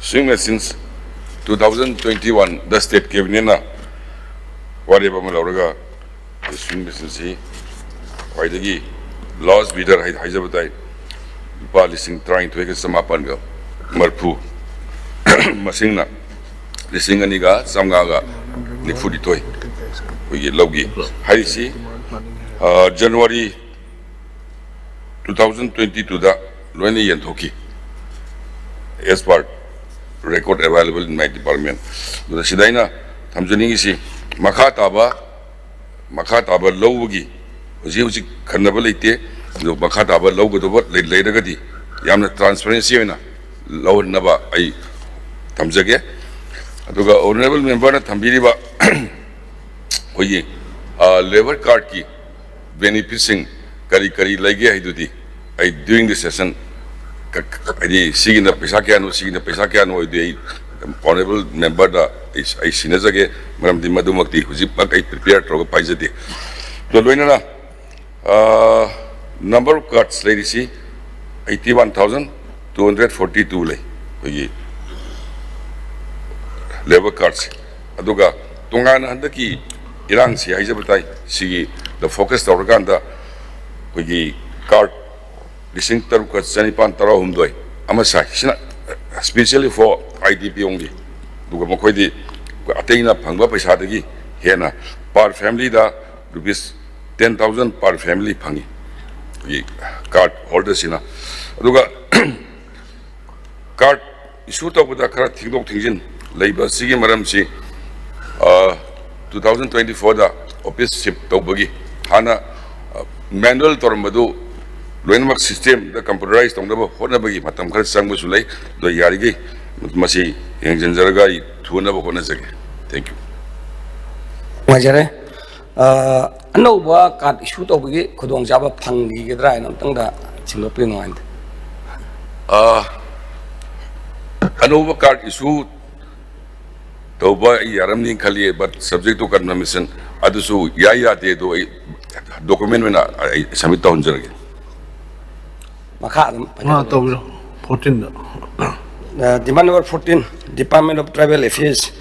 swing machines 2021 the state cabinet whatever malauraga swing machines hi waidagi laws bidder haijabatai lupa lising trying to get samapan ga marpu masingna lising aniga samga nifudi toy we logi haisi January 2022 da loini yantoki as part record available in my department the sidaina thamjani si makha taba lowgi hoji khanaba leite do makha taba lowgo do leiragadi yamna transparency hoina lownaba ai thamjage aduga honorable member na thambiriba hoyi labor card ki benefiting kari lagi haidudi I during the session I see in the Pesakano, honorable member da I sinazage, Madam di Madumakti, who's prepared to Pizati. So, number of cards, ladies, see 81,242 labor cards. Aduga, Tungana and the key, Iran, see, see the focus of Uganda, card. Lising term ka sanipan taraw humdoy amasa especially for IDP only duga mo koidi atayna phangba paisa dagi hena per family da rupees 10,000 per family phangi ye card holders ina duga card issue to buda khara thingdok thingjin leiba sigi maram si 2024 da office ship to bagi hana manual tormadu Loinmak system the computerized on the Honabagi, Matam Sang Musulay, the Yarigi, Masi, Yang Zaragai, Tunaba Honazaki. Thank you. Majare, no work at shoot of Kudong Java Pang, the dry and Tanga, Chilopino and an overcard issue Toba Yaramni Kali, but subject to condemnation, Adusu Yaya de do a document when I submit on Zergi. 14. Demand number 14, Department of Tribal Affairs.